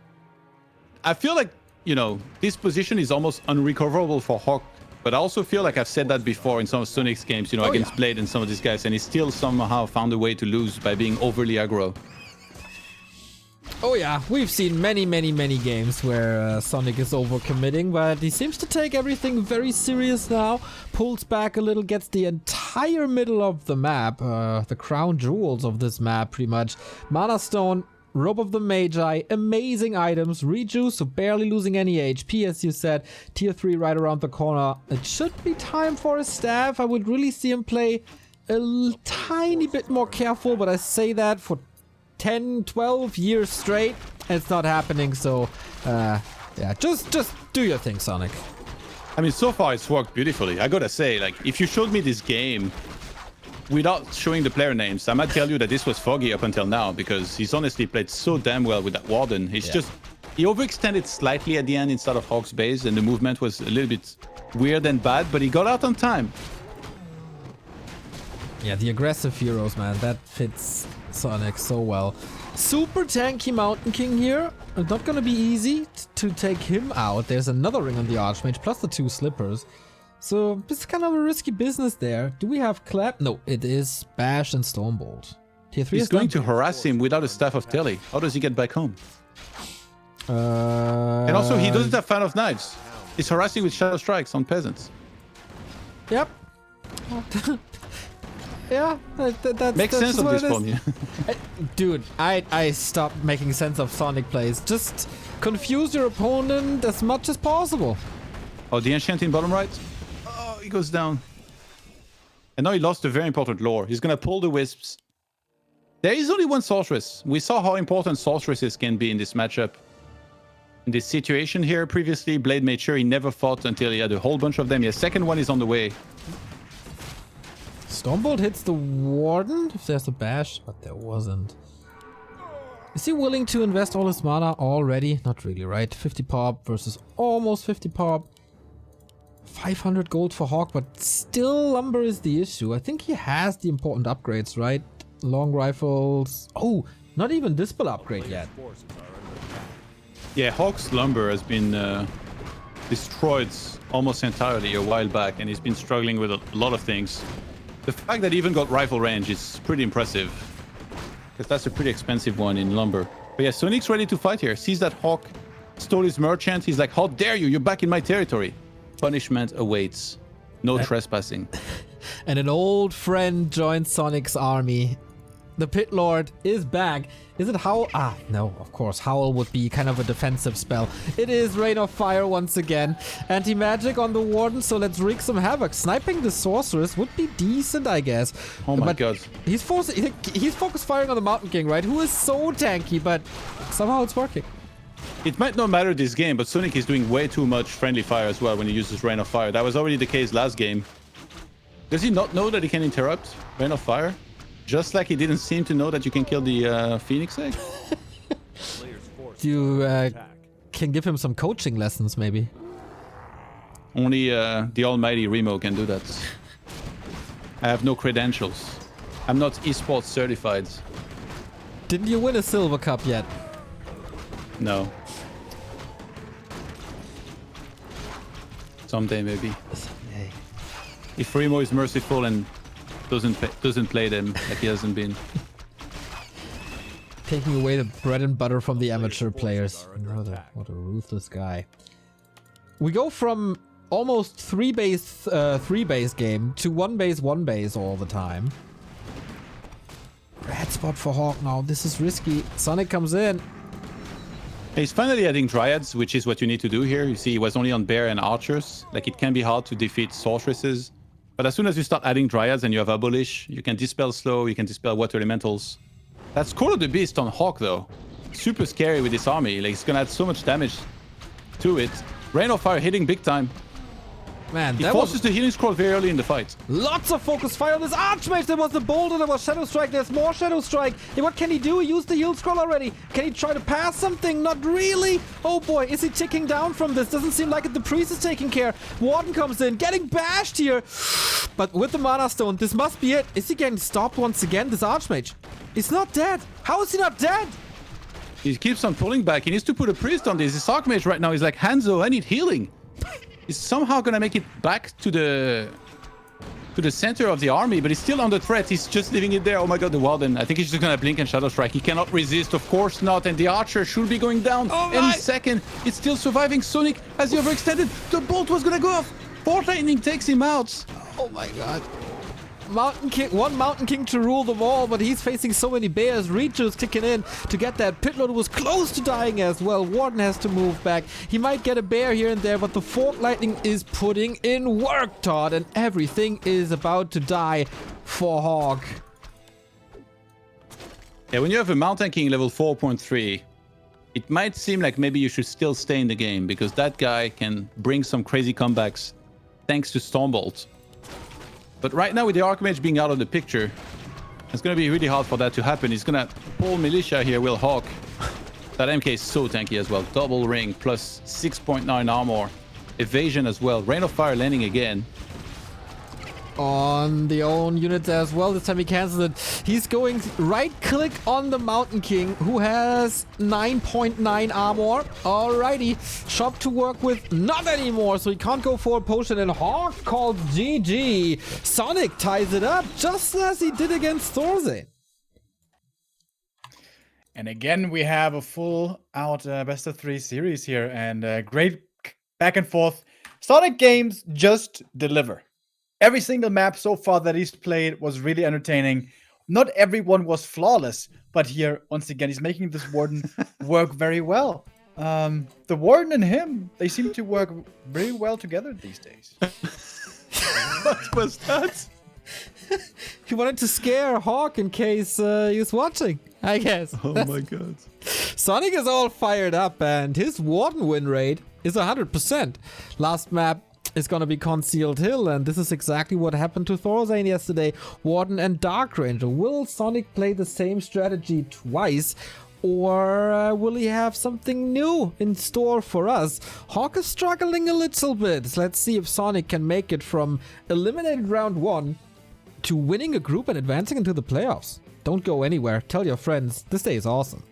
I feel like, you know, this position is almost unrecoverable for HawK, but I also feel like I've said that before in some of Sonic's games, you know, against Blade and some of these guys, and he still somehow found a way to lose by being overly aggro. Oh yeah, we've seen many games where Sonic is overcommitting, but he seems to take everything very serious now. Pulls back a little, gets the entire middle of the map, the crown jewels of this map pretty much. Mana Stone, Robe of the Magi, amazing items, rejuice, so barely losing any HP as you said. Tier 3 right around the corner. It should be time for a staff. I would really see him play a tiny bit more careful, but I say that for 10, 12 years straight, and it's not happening, so yeah, just do your thing, Sonic. I mean, so far it's worked beautifully. I gotta say, like, if you showed me this game without showing the player names, I might tell you that this was foggy up until now, because he's honestly played so damn well with that Warden. He's just He overextended slightly at the end inside of HawK's base, and the movement was a little bit weird and bad, but he got out on time. Yeah, the aggressive heroes, man, that fits Sonic so well. Super tanky Mountain King here. Not gonna be easy to take him out. There's another ring on the Archmage, plus the 2 slippers. So it's kind of a risky business there. Do we have Clap? No, it is Bash and Stormbolt. Tier 3 He's is going done. to harass him without a Staff of Telly. How does he get back home? And And also, he doesn't have Fan of Knives. He's harassing with Shadow Strikes on peasants. Yep. Yeah, that's Makes sense of what this it is. from you. Dude, I stopped making sense of Sonic plays. Just confuse your opponent as much as possible. Oh, the Enchant in bottom right? Oh, he goes down. And now he lost a very important lore. He's gonna pull the Wisps. There is only one Sorceress. We saw how important Sorceresses can be in this matchup. In this situation here, previously, Blade made sure he never fought until he had a whole bunch of them. Yeah, second one is on the way. Stormbolt hits the Warden, if there's a bash, but there wasn't. Is he willing to invest all his mana already? Not really, right? 50 pop versus almost 50 pop. 500 gold for HawK, but still lumber is the issue. I think he has the important upgrades, right? Long rifles. Oh, not even Dispel upgrade yet. Yeah, HawK's lumber has been destroyed almost entirely a while back, and he's been struggling with a lot of things. The fact that he even got rifle range is pretty impressive, because that's a pretty expensive one in lumber. But yeah, Sonic's ready to fight here. Sees that HawK stole his merchant. He's like, how dare you? You're back in my territory. Punishment awaits. No trespassing. And an old friend joins Sonic's army. The Pit Lord is back. Is it Howl? Ah, no, of course. Howl would be kind of a defensive spell. It is Rain of Fire once again. Anti-magic on the Warden, so let's wreak some havoc. Sniping the Sorceress would be decent, I guess. Oh my but god. He's focus firing on the Mountain King, right? Who is so tanky, but somehow it's working. It might not matter this game, but Sonic is doing way too much friendly fire as well when he uses Rain of Fire. That was already the case last game. Does he not know that he can interrupt Rain of Fire? Just like he didn't seem to know that you can kill the Phoenix Egg? You can give him some coaching lessons, maybe. Only the almighty Remo can do that. I have no credentials. I'm not esports certified. Didn't you win a Silver Cup yet? No. Someday, maybe. Someday. If Remo is merciful and doesn't play them like he hasn't been. Taking away the bread and butter from the amateur players. What a ruthless guy. We go from almost 3-base game to 1-base all the time. Red spot for HawK now. This is risky. Sonic comes in. He's finally adding Dryads, which is what you need to do here. You see, he was only on Bear and Archers. Like, it can be hard to defeat Sorceresses. But as soon as you start adding Dryads and you have Abolish, you can Dispel Slow, you can Dispel Water Elementals. That's Call of the Beast on HawK, though. Super scary with this army. Like, it's gonna add so much damage to it. Rain of Fire hitting big time. Man, He that forces was the healing scroll very early in the fight. lots of focus fire on this Archmage. There was the Boulder, there was Shadow Strike, there's more Shadow Strike. Yeah, what can he do? He used the heal scroll already. Can he try to pass something? Not really. Oh boy, is he ticking down from this? Doesn't seem like it. The priest is taking care. Warden comes in, getting bashed here. But with the Mana Stone, this must be it. Is he getting stopped once again, this Archmage? He's not dead. How is he not dead? He keeps on pulling back. He needs to put a priest on this. This Archmage right now is like, Hanzo, I need healing. He's somehow gonna make it back to the center of the army, but he's still under threat. He's just leaving it there. Oh my god, the Warden. I think he's just gonna blink and Shadow Strike. He cannot resist, of course not. And the Archer should be going down any second. It's still surviving. Sonic has he overextended. The bolt was gonna go off. Fourth Lightning takes him out. Oh my god. Mountain King, one Mountain King to rule them all, but he's facing so many bears. Reacher's kicking in to get that. Pitlord was close to dying as well. Warden has to move back. He might get a bear here and there, but the Fourth Lightning is putting in work, Todd, and everything is about to die for HawK. Yeah, when you have a Mountain King level 4.3, it might seem like maybe you should still stay in the game, because that guy can bring some crazy comebacks thanks to Stormbolt. But right now, with the Archmage being out of the picture, it's going to be really hard for that to happen. He's going to pull Militia here, will HawK. That MK is so tanky as well. Double ring plus 6.9 armor. Evasion as well. Rain of Fire landing again. On the own units as well. This time he cancels it. He's going right click on the Mountain King, who has 9.9 armor. Alrighty. Shop to work with. Not anymore. So he can't go for a potion. And HawK called GG. Sonik ties it up just as he did against Thorze. And again, we have a full out best of 3 series here, and great back and forth. Sonic games just deliver. Every single map so far that he's played was really entertaining. Not everyone was flawless, but here, once again, he's making this Warden work very well. The Warden and him, they seem to work very well together these days. What was that? He wanted to scare HawK in case he was watching, I guess. Oh my god. Sonik is all fired up and his Warden win rate is 100%. Last map is gonna be Concealed Hill, and this is exactly what happened to Thorazane yesterday. Warden and Dark Ranger. Will Sonik play the same strategy twice? Or will he have something new in store for us? HawK is struggling a little bit. Let's see if Sonik can make it from eliminated round 1 to winning a group and advancing into the playoffs. Don't go anywhere. Tell your friends. This day is awesome.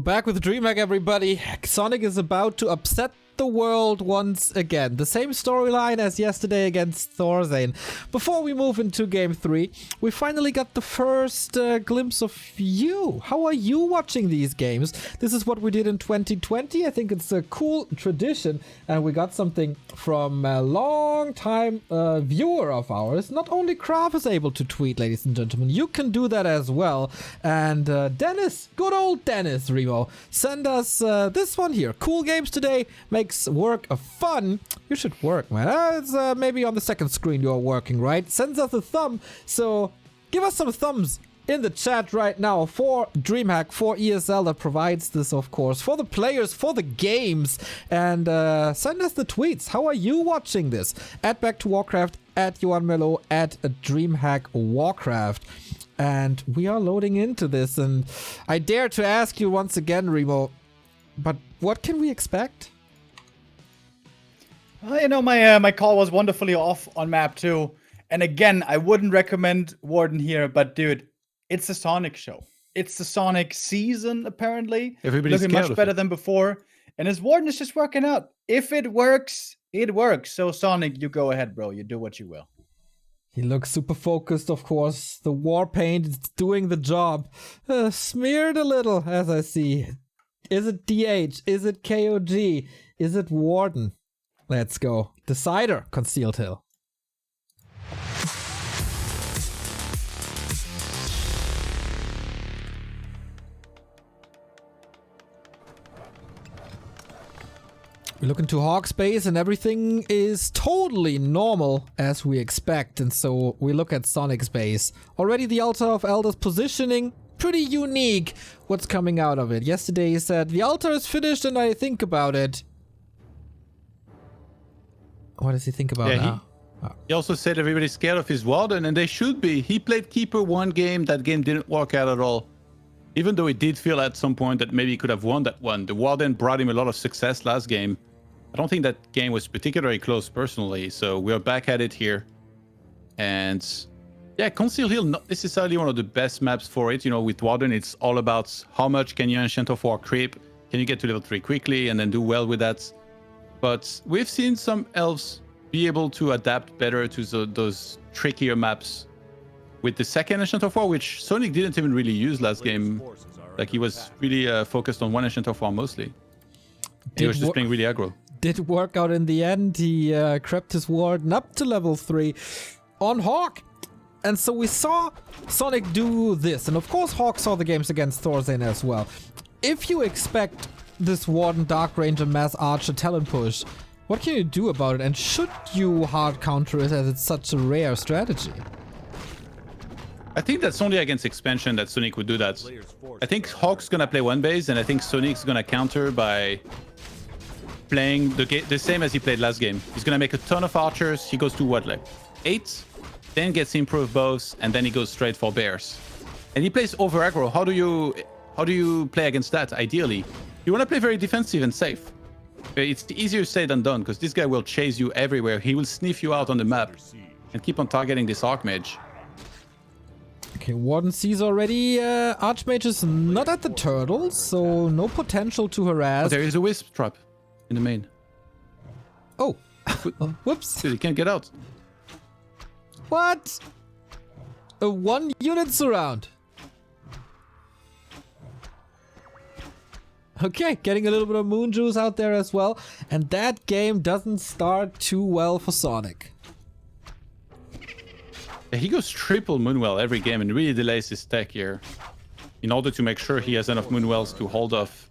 We're back with DreamHack, everybody. Sonic is about to upset the world once again. The same storyline as yesterday against Thorzane. Before we move into Game 3, we finally got the first glimpse of you. How are you watching these games? This is what we did in 2020. I think it's a cool tradition. And we got something from a long-time viewer of ours. Not only Kraft is able to tweet, ladies and gentlemen. You can do that as well. And Dennis, good old Dennis, Remo, send us this one here. Cool games today. Makes work fun. You should work, man. It's maybe on the second screen you're working, right? Sends us a thumb. So give us some thumbs in the chat right now for DreamHack, for ESL that provides this, of course, for the players, for the games, and send us the tweets. How are you watching this? At Back to WarCraft, at Johan Melo, at DreamHack WarCraft. And we are loading into this, and I dare to ask you once again, Remo, but what can we expect? Well, you know, my call was wonderfully off on map 2. And again, I wouldn't recommend Warden here, but dude, it's a Sonic show. It's the Sonic season, apparently. Everybody's looking much better than before. And his Warden is just working out. If it works, it works. So Sonic, you go ahead, bro. You do what you will. He looks super focused, of course. The war paint is doing the job. Smeared a little, as I see. Is it DH? Is it KOG? Is it Warden? Let's go. Decider, Concealed Hill. We look into HawK space and everything is totally normal as we expect. And so we look at Sonic space. Already the Altar of Elders positioning, pretty unique. What's coming out of it? Yesterday he said, the altar is finished and I think about it. What does he think about now? He also said everybody's scared of his Warden, and they should be. He played Keeper one game. That game didn't work out at all. Even though it did feel at some point that maybe he could have won that one. The Warden brought him a lot of success last game. I don't think that game was particularly close personally, so we're back at it here. And yeah, Concealed Hill, not necessarily one of the best maps for it. You know, with Warden, it's all about how much can you Ancient of War creep? Can you get to level 3 quickly and then do well with that? But we've seen some elves be able to adapt better to those trickier maps with the second Ancient of War, which Sonic didn't even really use last game. Like, he was really focused on one Ancient of War mostly. He was just playing really aggro. Did work out in the end. He crept his Warden up to level 3 on HawK. And so we saw Sonic do this. And of course, HawK saw the games against Thorzane as well. If you expect this Warden, Dark Ranger, Mass Archer talent push, what can you do about it? And should you hard counter it as it's such a rare strategy? I think that's only against expansion that Sonic would do that. I think HawK's gonna play one base, and I think Sonic's gonna counter by playing the same as he played last game. He's gonna make a ton of archers. He goes to what, like 8, then gets improved bows, and then he goes straight for bears. And he plays over aggro. How do you play against that? Ideally, you want to play very defensive and safe. It's easier said than done because this guy will chase you everywhere. He will sniff you out on the map and keep on targeting this Archmage. Okay, Warden sees already Archmage is not at the turtle, so no potential to harass. Oh, there is a Wisp trap in the main. Oh, whoops. Dude, he can't get out. What? A 1-unit surround. Okay, getting a little bit of moon juice out there as well. And that game doesn't start too well for Sonic. Yeah, he goes triple Moonwell every game and really delays his tech here in order to make sure he has enough Moonwells to hold off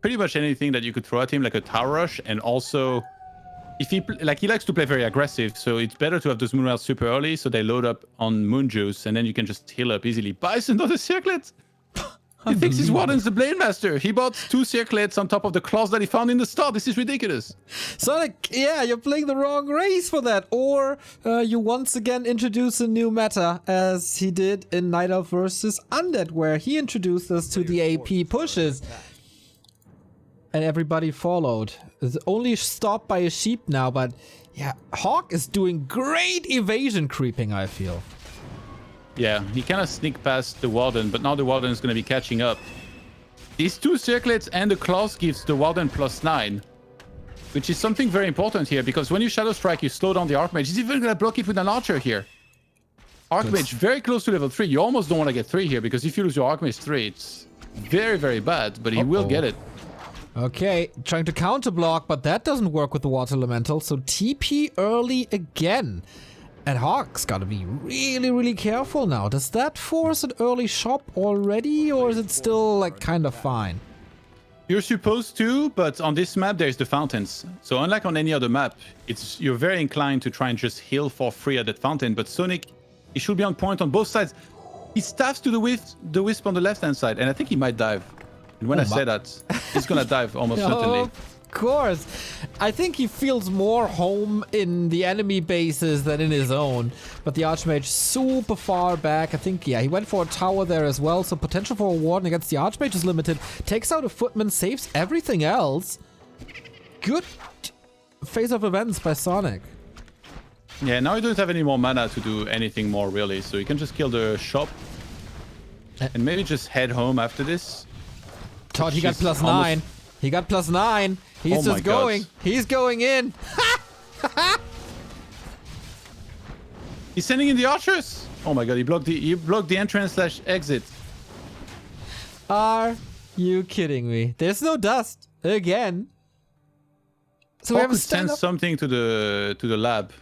pretty much anything that you could throw at him, like a Tower Rush. And also, if he likes to play very aggressive, so it's better to have those Moonwells super early so they load up on Moon Juice and then you can just heal up easily. Buys another Circlet! He thinks his Warden's the Blade Master. He bought 2 Circlets on top of the claws that he found in the start. This is ridiculous. Sonic, yeah, you're playing the wrong race for that. Or you once again introduce a new meta, as he did in Night Elf vs. Undead, where he introduced us to the AP pushes. And everybody followed. It's only stopped by a sheep now, but yeah, HawK is doing great evasion creeping, I feel. Yeah, he kind of sneaked past the Warden, but now the Warden is going to be catching up. These two circlets and the claws gives the Warden +9, which is something very important here, because when you Shadow Strike, you slow down the Archmage. He's even going to block it with an Archer here. Archmage very close to level 3. You almost don't want to get 3 here, because if you lose your Archmage 3, it's very, very bad, but he will get it. Okay, trying to counter block, but that doesn't work with the Water Elemental, so TP early again. And HawK's gotta be really, really careful now. Does that force an early shop already, or is it still like kind of fine? You're supposed to, but on this map, there's the fountains. So unlike on any other map, you're very inclined to try and just heal for free at that fountain. But Sonik, he should be on point on both sides. He staffs to the wisp on the left-hand side, and I think he might dive. And when I say that, he's gonna dive almost certainly. Of course. I think he feels more home in the enemy bases than in his own. But the Archmage super far back. I think, yeah, he went for a tower there as well. So potential for a Warden against the Archmage is limited. Takes out a Footman, saves everything else. Good phase of events by Sonik. Yeah, now he doesn't have any more mana to do anything more really. So he can just kill the shop. And maybe just head home after this. Todd, he got +9. He got +9. He's just going. He's going in. He's sending in the archers. Oh my god, he blocked the entrance / exit. Are you kidding me? There's no dust again. So we have to send something to the lab.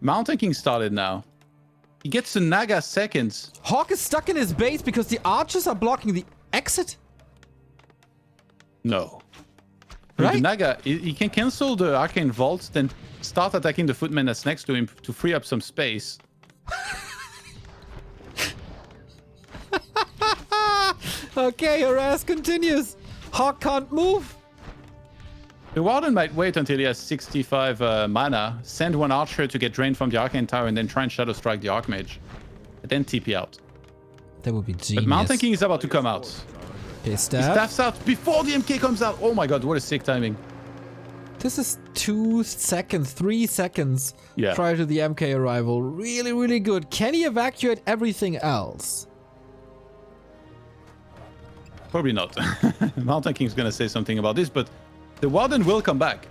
Mountain King started now. He gets the Naga seconds. HawK is stuck in his base because the archers are blocking the exit. No. Right? The Naga, he can cancel the Arcane Vault, then start attacking the Footman that's next to him to free up some space. Okay, harass continues. HawK can't move. The Warden might wait until he has 65 mana, send one Archer to get drained from the Arcane Tower, and then try and Shadow Strike the Archmage. And then TP out. That would be genius. But Mountain King is about to come out. Okay, He stab. staffs out before the MK comes out. Oh my god, what a sick timing. This is 2 seconds, 3 seconds prior to the MK arrival. Really, really good. Can he evacuate everything else? Probably not. Mountain King's gonna say something about this, but the Warden will come back.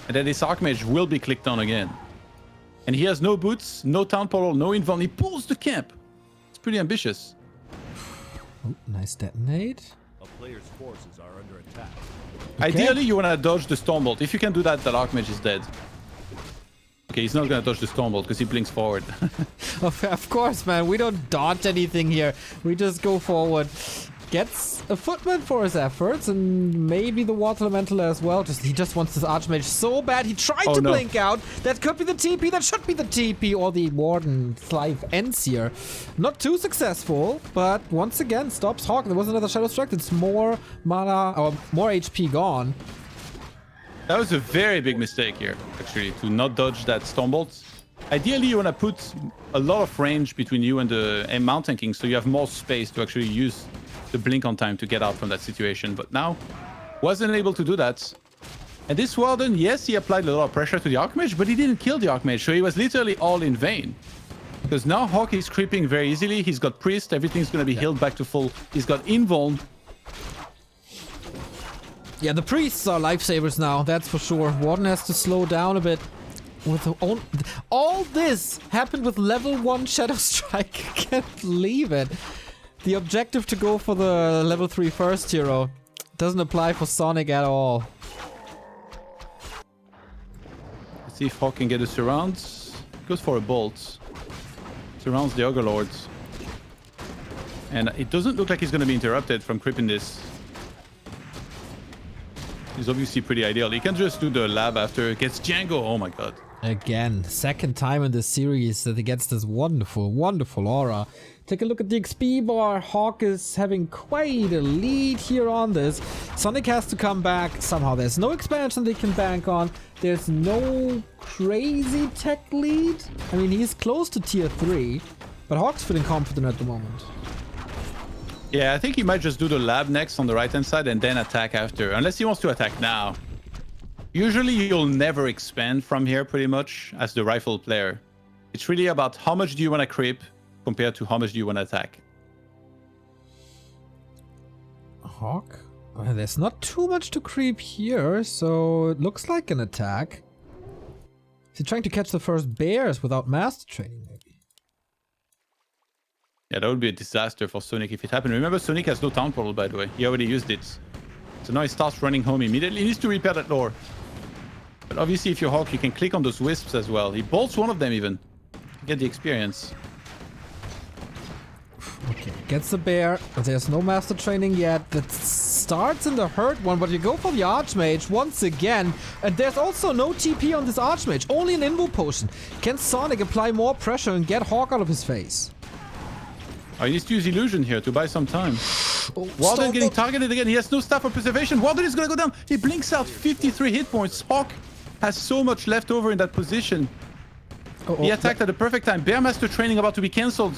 And then this Archmage will be clicked on again. And he has no boots, no town portal, no invuln. He pulls the camp. It's pretty ambitious. Oh, nice detonate. A player's forces are under attack. Okay. Ideally, you want to dodge the Stormbolt. If you can do that, that Archmage is dead. Okay, he's not going to dodge the Stormbolt because he blinks forward. Of course, man. We don't dodge anything here. We just go forward. Gets a Footman for his efforts, and maybe the Water Elemental as well. He just wants this Archmage so bad. He tried to blink out. That could be the TP. That should be the TP, or the Warden's life ends here. Not too successful, but once again stops HawK. There was another Shadow Strike. It's more mana, or more HP gone. That was a very big mistake here, actually, to not dodge that Stormbolt. Ideally, you want to put a lot of range between you and the Mountain King, so you have more space to actually use the blink on time to get out from that situation. But now, wasn't able to do that. And this Warden, yes, he applied a lot of pressure to the Archmage, but he didn't kill the Archmage, so he was literally all in vain. Because now HawK is creeping very easily. He's got Priest, everything's going to be healed back to full. He's got Invuln. Yeah, the Priests are lifesavers now, that's for sure. Warden has to slow down a bit. With all this happened with level 1 Shadow Strike. I can't believe it. The objective to go for the level 3 first hero doesn't apply for Sonik at all. Let's see if HawK can get a surround. Goes for a bolt. Surrounds the Ogre Lords. And it doesn't look like he's going to be interrupted from creeping this. He's obviously pretty ideal. He can just do the lab after. Gets Django. Oh my god. Again, second time in this series that he gets this wonderful, wonderful aura. Take a look at the XP bar. HawK is having quite a lead here on this. Sonik has to come back somehow. There's no expansion they can bank on. There's no crazy tech lead. I mean, he's close to tier 3, but HawK's feeling confident at the moment. Yeah, I think he might just do the lab next on the right-hand side and then attack after. Unless he wants to attack now. Usually you'll never expand from here pretty much as the rifle player. It's really about how much do you want to creep compared to how much do you want to attack. HawK? There's not too much to creep here, so it looks like an attack. Is he trying to catch the first bears without master training, maybe? Yeah, that would be a disaster for Sonik if it happened. Remember, Sonik has no town portal, by the way. He already used it. So now he starts running home immediately. He needs to repair that door. But obviously, if you're HawK, you can click on those wisps as well. He bolts one of them even. Get the experience. Okay, gets the bear. There's no master training yet. That starts in the hurt one, but you go for the Archmage once again. And there's also no TP on this Archmage, only an Invo Potion. Can Sonik apply more pressure and get HawK out of his face? Oh, he needs to use Illusion here to buy some time. Oh, Walden getting targeted again. He has no Staff of Preservation. Walden is going to go down. He blinks out 53 hit points. HawK has so much left over in that position. He attacked at the perfect time. Bearmaster training about to be cancelled.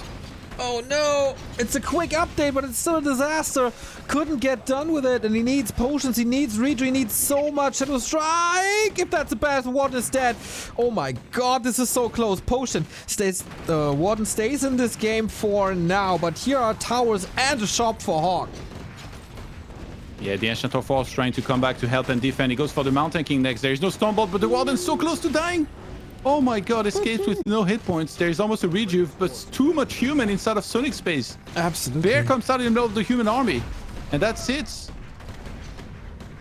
Oh no! It's a quick update, but it's still a disaster. Couldn't get done with it, and he needs potions, he needs Reader, he needs so much. Shadow Strike! If that's a bad, Warden is dead. Oh my god, this is so close. Potion stays, Warden stays in this game for now, but here are towers and a shop for HawK. Yeah, the Ancient of Force trying to come back to help and defend. He goes for the Mountain King next. There is no Stormbolt, but the Warden's so close to dying. Oh my god, escapes with no hit points. There is almost a rejuve, but it's too much human inside of Sonic's space. Absolutely. Bear comes out in the middle of the human army. And that's it.